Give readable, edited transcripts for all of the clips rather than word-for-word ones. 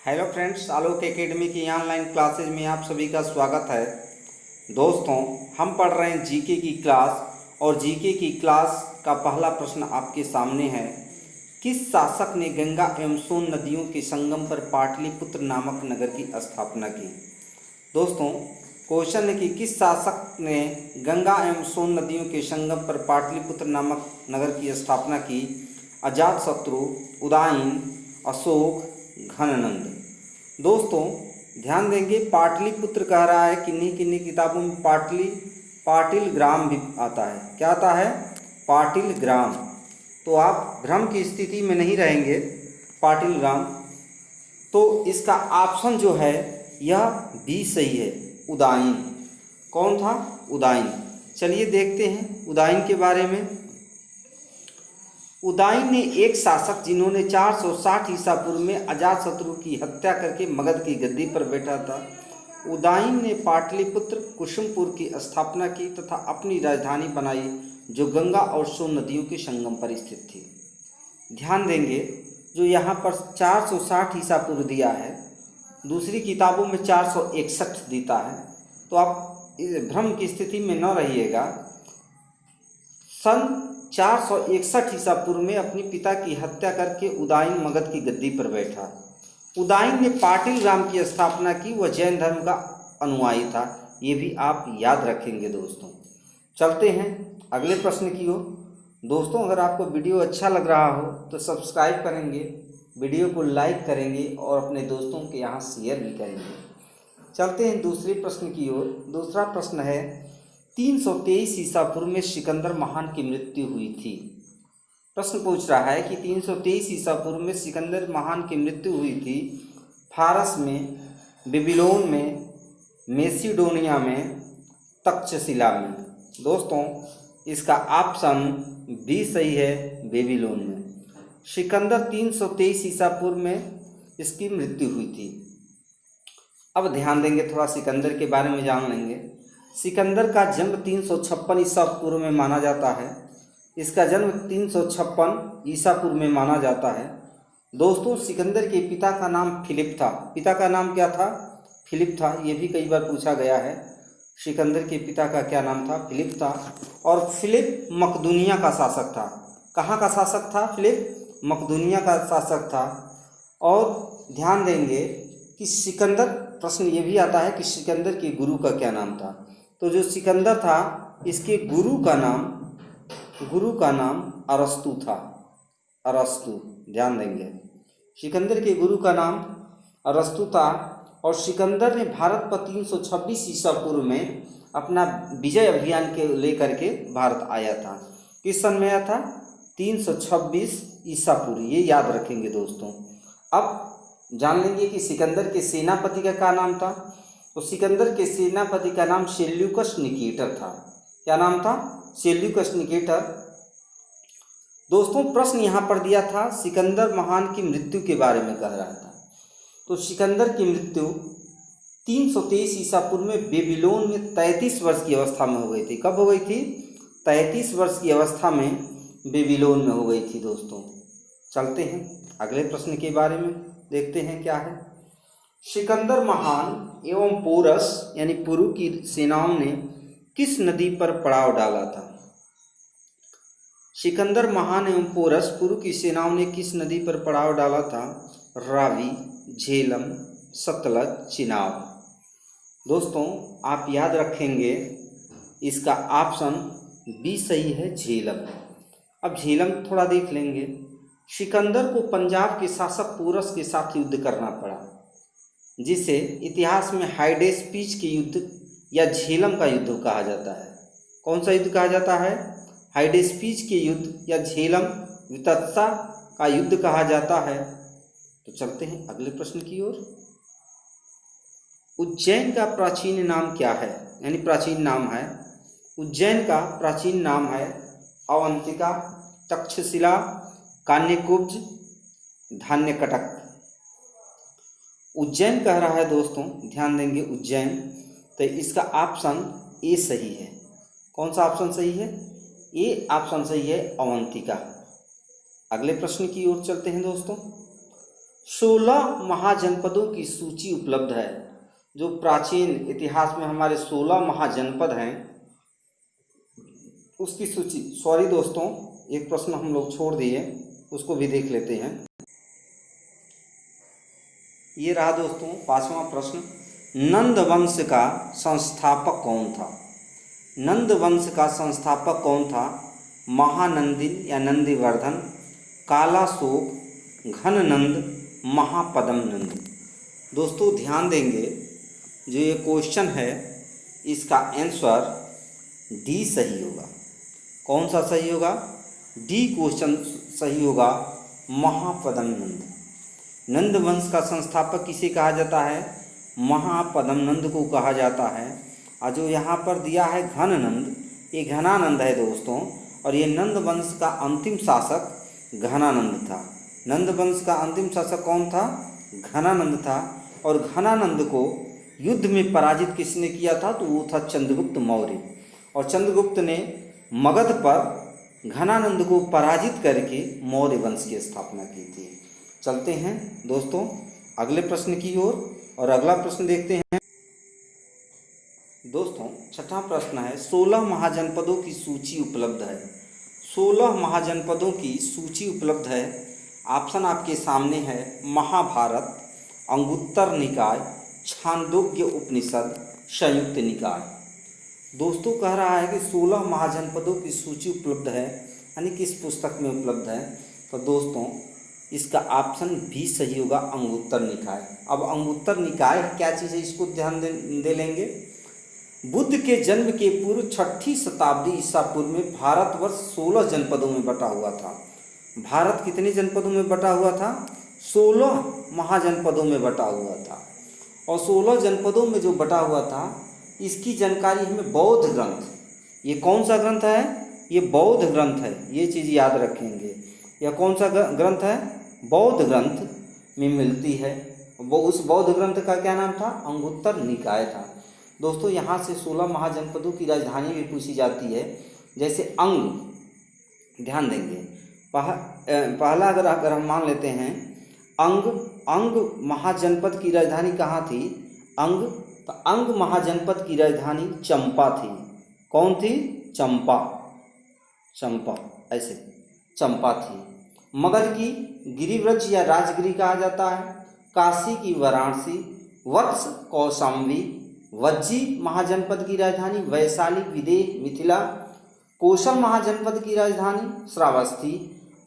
Hello friends, आलोक academy की online classes में आप सभी का स्वागत है। दोस्तों, हम पढ़ रहे हैं जीके की क्लास और जीके की क्लास का पहला प्रश्न आपके सामने है। किस शासक ने गंगा एवं सोन नदियों के संगम पर पाटलिपुत्र नामक नगर की स्थापना की? दोस्तों, क्वेश्चन है कि किस शासक ने गंगा एवं सोन नदियों के संगम पर पाटलिपुत्र नामक नगर की स्थापना की? अजातशत्रु, उदयन, अशोक, घननंद। दोस्तों, ध्यान देंगे, पाटलिपुत्र कह रहा है। किन्हीं किन्हीं किताबों में पाटिल ग्राम भी आता है। क्या आता है? पाटिल ग्राम। तो आप भ्रम की स्थिति में नहीं रहेंगे। पाटिल ग्राम, तो इसका ऑप्शन जो है यह बी सही है, उदयन। कौन था? उदयन। चलिए देखते हैं उदयन के बारे में। उदयन ने एक शासक जिन्होंने 460 ईसा पूर्व में अजातशत्रु की हत्या करके मगध की गद्दी पर बैठा था। उदयन ने पाटलिपुत्र कुसुमपुर की स्थापना की तथा अपनी राजधानी बनाई, जो गंगा और सोन नदियों के संगम पर स्थित थी। ध्यान देंगे, जो यहाँ पर 460 ईसा पूर्व दिया है, दूसरी किताबों में 461 देता है। तो आप इस भ्रम की स्थिति में न रहिएगा। सन 461 ईसा पूर्व में अपने पिता की हत्या करके उदयन मगध की गद्दी पर बैठा। उदयन ने पाटिल ग्राम की स्थापना की। वह जैन धर्म का अनुयायी था। ये भी आप याद रखेंगे। दोस्तों, चलते हैं अगले प्रश्न की ओर। दोस्तों, अगर आपको वीडियो अच्छा लग रहा हो तो सब्सक्राइब करेंगे, वीडियो को लाइक करेंगे और अपने दोस्तों के यहाँ शेयर भी करेंगे। चलते हैं दूसरे प्रश्न की ओर। दूसरा प्रश्न है, 323 ईसा पूर्व में सिकंदर महान की मृत्यु हुई थी। प्रश्न पूछ रहा है कि 323 ईसा पूर्व में सिकंदर महान की मृत्यु हुई थी। फारस में, बेबीलोन में, मेसिडोनिया में, तक्षशिला में। दोस्तों, इसका ऑप्शन बी सही है, बेबीलोन में। सिकंदर 323 ईसा पूर्व में इसकी मृत्यु हुई थी। अब ध्यान देंगे, थोड़ा सिकंदर के बारे में जान लेंगे। सिकंदर का जन्म 356 ईसा पूर्व में माना जाता है। इसका जन्म 356 ईसा पूर्व में माना जाता है। दोस्तों, सिकंदर के पिता का नाम फिलिप था। पिता का नाम क्या था? फिलिप था। ये भी कई बार पूछा गया है। सिकंदर के पिता का क्या नाम था? फिलिप था। और फिलिप मकदूनिया का शासक था। कहाँ का शासक था? फिलिप मकदूनिया का शासक था। और ध्यान देंगे कि सिकंदर, प्रश्न ये भी आता है कि सिकंदर के गुरु का क्या नाम था। तो जो सिकंदर था, इसके गुरु का नाम अरस्तु था। अरस्तु, ध्यान देंगे, सिकंदर के गुरु का नाम अरस्तु था। और सिकंदर ने भारत पर 326 ईसा पूर्व में अपना विजय अभियान के लेकर के भारत आया था। किस सन में आया था? 326 ईसा पूर्व। ये याद रखेंगे दोस्तों। अब जान लेंगे कि सिकंदर के सेनापति का क्या नाम था। तो सिकंदर के सेनापति का नाम सेल्यूकस निकेटर था। क्या नाम था? Seleucus Nicator. दोस्तों, प्रश्न यहाँ पर दिया था, सिकंदर महान की मृत्यु के बारे में कह रहा था। तो सिकंदर की मृत्यु 323 ईसा पूर्व में बेबीलोन में 33 वर्ष की अवस्था में हो गई थी। कब हो गई थी? 33 वर्ष की अवस्था में बेबीलोन में हो गई थी। दोस्तों, चलते हैं अगले प्रश्न के बारे में, देखते हैं क्या है। सिकंदर महान एवं पोरस यानी पुरु की सेनाओं ने किस नदी पर पड़ाव डाला था? सिकंदर महान एवं पोरस पुरु की सेनाओं ने किस नदी पर पड़ाव डाला था? रावी, झेलम, सतलज, चिनाब। दोस्तों, आप याद रखेंगे, इसका ऑप्शन बी सही है, झेलम। अब झेलम थोड़ा देख लेंगे। सिकंदर को पंजाब के शासक पोरस के साथ युद्ध करना पड़ा, जिसे इतिहास में हाइडेस्पीच के युद्ध या झेलम का युद्ध कहा जाता है। कौन सा युद्ध कहा जाता है? हाइडेस्पीच के युद्ध या झेलम वितत्सा का युद्ध कहा जाता है। तो चलते हैं अगले प्रश्न की ओर। उज्जैन का प्राचीन नाम क्या है? यानी प्राचीन नाम है। उज्जैन का प्राचीन नाम है अवंतिका, तक्षशिला, कान्यकुब्ज, धान्यकटक। उज्जैन कह रहा है दोस्तों, ध्यान देंगे, उज्जैन। तो इसका ऑप्शन ए सही है। कौन सा ऑप्शन सही है? ए ऑप्शन सही है, अवंतिका। अगले प्रश्न की ओर चलते हैं दोस्तों। 16 महाजनपदों की सूची उपलब्ध है। जो प्राचीन इतिहास में हमारे 16 महाजनपद हैं उसकी सूची। सॉरी दोस्तों, एक प्रश्न हम लोग छोड़ दिए, उसको भी देख लेते हैं। ये रहा दोस्तों 5वां प्रश्न, नंद वंश का संस्थापक कौन था? नंद वंश का संस्थापक कौन था? महानंदिन या नंदिवर्धन, कालाशोक, घननंद, महापद्म नंद। दोस्तों ध्यान देंगे, जो ये क्वेश्चन है इसका आंसर डी सही होगा। कौन सा सही होगा? डी क्वेश्चन सही होगा, महापद्म नंद। नंद वंश का संस्थापक किसे कहा जाता है? महापद्म नंद को कहा जाता है। और जो यहाँ पर दिया है घननंद, ये घनानंद है दोस्तों, और ये नंद वंश का अंतिम शासक घनानंद था। नंद वंश का अंतिम शासक कौन था? घनानंद था। और घनानंद को युद्ध में पराजित किसने किया था? तो वो था चंद्रगुप्त मौर्य। और चंद्रगुप्त ने मगध पर घनानंद को पराजित करके मौर्य वंश की स्थापना की थी। चलते हैं दोस्तों अगले प्रश्न की ओर, और अगला प्रश्न देखते हैं दोस्तों। छठा प्रश्न है, 16 महाजनपदों की सूची उपलब्ध है। 16 महाजनपदों की सूची उपलब्ध है। ऑप्शन आपके सामने है, महाभारत, अंगुत्तर निकाय, छांदोग्य उपनिषद, संयुक्त निकाय। दोस्तों कह रहा है कि 16 महाजनपदों की सूची उपलब्ध है, यानी किस पुस्तक में उपलब्ध है? तो दोस्तों इसका ऑप्शन भी सही होगा, अंगुत्तर निकाय। अब अंगुत्तर निकाय क्या चीज़ है, इसको ध्यान दे लेंगे। बुद्ध के जन्म के पूर्व 6ठी शताब्दी ईसा पूर्व में भारतवर्ष 16 जनपदों में बटा हुआ था। भारत कितने जनपदों में बटा हुआ था? 16 महाजनपदों में बटा हुआ था। और 16 जनपदों में जो बटा हुआ था, इसकी जानकारी हमें बौद्ध ग्रंथ, ये कौन सा ग्रंथ है? ये बौद्ध ग्रंथ है, ये चीज़ याद रखेंगे। यह कौन सा ग्रंथ है? बौद्ध ग्रंथ में मिलती है। वो उस बौद्ध ग्रंथ का क्या नाम था? अंगुत्तर निकाय था। दोस्तों यहाँ से 16 महाजनपदों की राजधानी भी पूछी जाती है, जैसे अंग। ध्यान देंगे, पहला अगर हम मान लेते हैं अंग महाजनपद की राजधानी कहाँ थी? अंग। तो अंग महाजनपद की राजधानी चंपा थी। कौन थी? चंपा, ऐसे चंपा थी। मगध की गिरिव्रज या राजगिरी कहा जाता है। काशी की वाराणसी, वत्स कौशाम्बी। वज्जी महाजनपद की राजधानी वैशाली विदेह मिथिला। कौशल महाजनपद की राजधानी श्रावस्ती।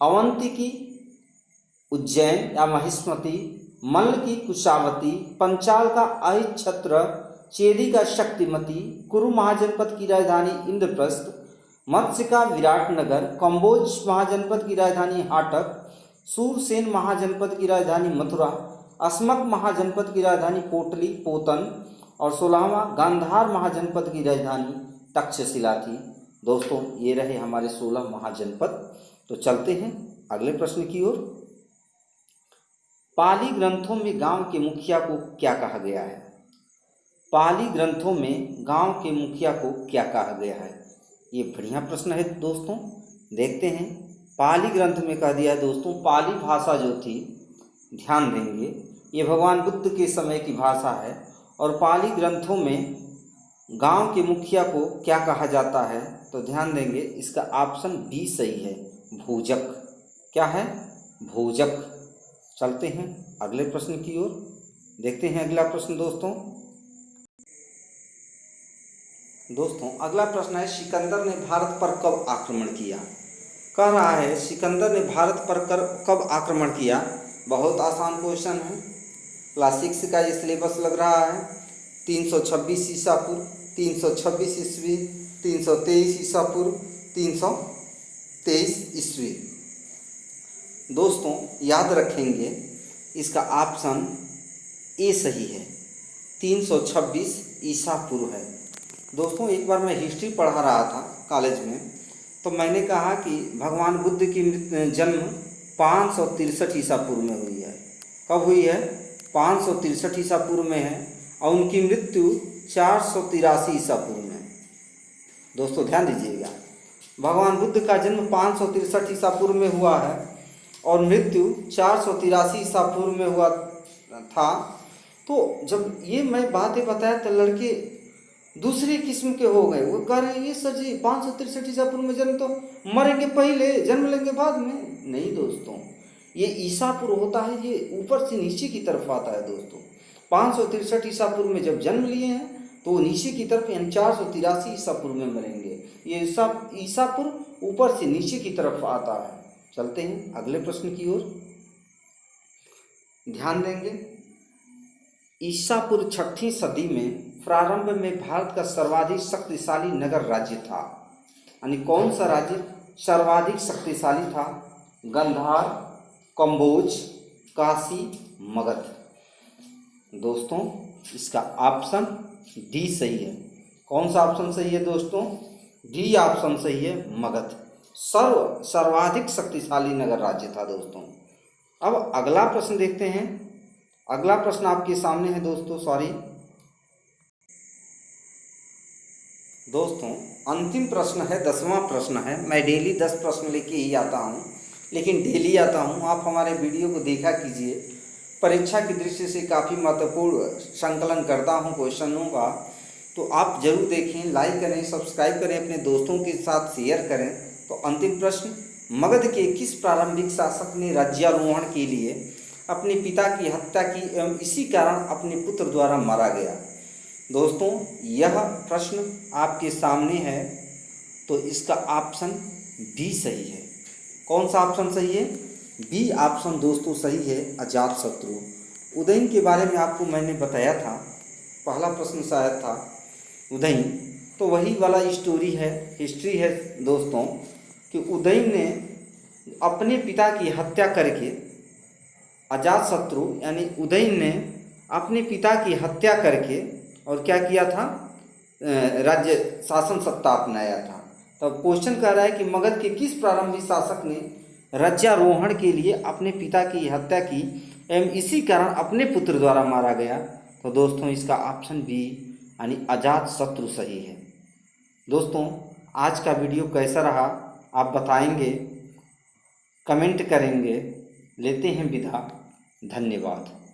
अवंती की उज्जैन या महिष्मति। मल्ल की कुशावती। पंचाल का अहिच्छत्र। चेदी का शक्तिमती। कुरु महाजनपद की राजधानी इंद्रप्रस्थ। मत्स्य का विराटनगर। कंबोज महाजनपद की राजधानी हाटक। सूरसेन महाजनपद की राजधानी मथुरा। अस्मक महाजनपद की राजधानी पोटली पोतन। और 16वां गांधार महाजनपद की राजधानी तक्षशिला थी। दोस्तों ये रहे हमारे 16 महाजनपद। तो चलते हैं अगले प्रश्न की ओर। पाली ग्रंथों में गांव के मुखिया को क्या कहा गया है? पाली ग्रंथों में गांव के मुखिया को क्या कहा गया है? ये बढ़िया प्रश्न है दोस्तों, देखते हैं। पाली ग्रंथ में कह दिया है दोस्तों, पाली भाषा जो थी, ध्यान देंगे, ये भगवान बुद्ध के समय की भाषा है। और पाली ग्रंथों में गांव के मुखिया को क्या कहा जाता है? तो ध्यान देंगे, इसका ऑप्शन बी सही है, भोजक। क्या है? भोजक। चलते हैं अगले प्रश्न की ओर, देखते हैं अगला प्रश्न दोस्तों अगला प्रश्न है, सिकंदर ने भारत पर कब आक्रमण किया? कह रहा है सिकंदर ने भारत पर कब आक्रमण किया? बहुत आसान क्वेश्चन है, क्लास 6 का ये सिलेबस लग रहा है। 326 ईसा पूर्व, 326 ईस्वी, 323 ईसा पूर्व, 323 ईस्वी। दोस्तों याद रखेंगे, इसका ऑप्शन ए सही है, 326 ईसा पूर्व है। दोस्तों एक बार मैं हिस्ट्री पढ़ा रहा था कॉलेज में, तो मैंने कहा कि भगवान बुद्ध की जन्म 563 ईसा पूर्व में हुई है। कब हुई है? 563 ईसा पूर्व में है, और उनकी मृत्यु 483 ईसा पूर्व में। दोस्तों ध्यान दीजिएगा, भगवान बुद्ध का जन्म 563 ईसा पूर्व में हुआ है, और मृत्यु 483 ईसा पूर्व में हुआ था। तो जब ये मैं बातें बताया तो लड़के दूसरी किस्म के हो गए। वो कह रहे हैं ये सर जी 563 ईसा पूर्व में जन्म, तो मरेंगे पहले जन्म लेंगे बाद में। नहीं दोस्तों, ये ईसा पूर्व होता है, ये ऊपर से नीचे की तरफ आता है दोस्तों। 563 ईसा पूर्व में जब जन्म लिए हैं तो वो नीचे की तरफ यानी 483 ईसा पूर्व में मरेंगे। ये ईसा पूर्व ऊपर से नीचे की तरफ आता है। चलते हैं अगले प्रश्न की ओर, ध्यान देंगे। ईसा पूर्व 6वीं सदी में प्रारंभ में भारत का सर्वाधिक शक्तिशाली नगर राज्य था। यानी कौन सा राज्य सर्वाधिक शक्तिशाली था? गंधार, कंबोज, काशी, मगध। दोस्तों इसका ऑप्शन डी सही है। कौन सा ऑप्शन सही है दोस्तों? डी ऑप्शन सही है, मगध सर्वाधिक शक्तिशाली नगर राज्य था दोस्तों। अब अगला प्रश्न देखते हैं। अगला प्रश्न आपके सामने है दोस्तों अंतिम प्रश्न है, 10वां प्रश्न है। मैं डेली 10 प्रश्न लेके ही आता हूँ, लेकिन डेली आता हूँ। आप हमारे वीडियो को देखा कीजिए, परीक्षा की दृष्टि से काफ़ी महत्वपूर्ण संकलन करता हूँ क्वेश्चनों का, तो आप जरूर देखें, लाइक करें, सब्सक्राइब करें, अपने दोस्तों के साथ शेयर करें। तो अंतिम प्रश्न, मगध के किस प्रारंभिक शासक ने राज्यारोहण के लिए अपने पिता की हत्या की एवं इसी कारण अपने पुत्र द्वारा मारा गया? दोस्तों यह प्रश्न आपके सामने है, तो इसका ऑप्शन बी सही है। कौन सा ऑप्शन सही है? बी ऑप्शन दोस्तों सही है, अजातशत्रु। उदयन के बारे में आपको मैंने बताया था, पहला प्रश्न शायद था उदयन, तो वही वाला स्टोरी है, हिस्ट्री है दोस्तों, कि उदयन ने अपने पिता की हत्या करके, अजातशत्रु यानी उदयन ने अपने पिता की हत्या करके और क्या किया था? राज्य शासन सत्ता अपनाया था। तब क्वेश्चन कह रहा है कि मगध के किस प्रारंभिक शासक ने राज्यारोहण के लिए अपने पिता की हत्या की एवं इसी कारण अपने पुत्र द्वारा मारा गया? तो दोस्तों इसका ऑप्शन बी यानी अजातशत्रु सही है। दोस्तों आज का वीडियो कैसा रहा आप बताएंगे, कमेंट करेंगे। लेते हैं विदा, धन्यवाद।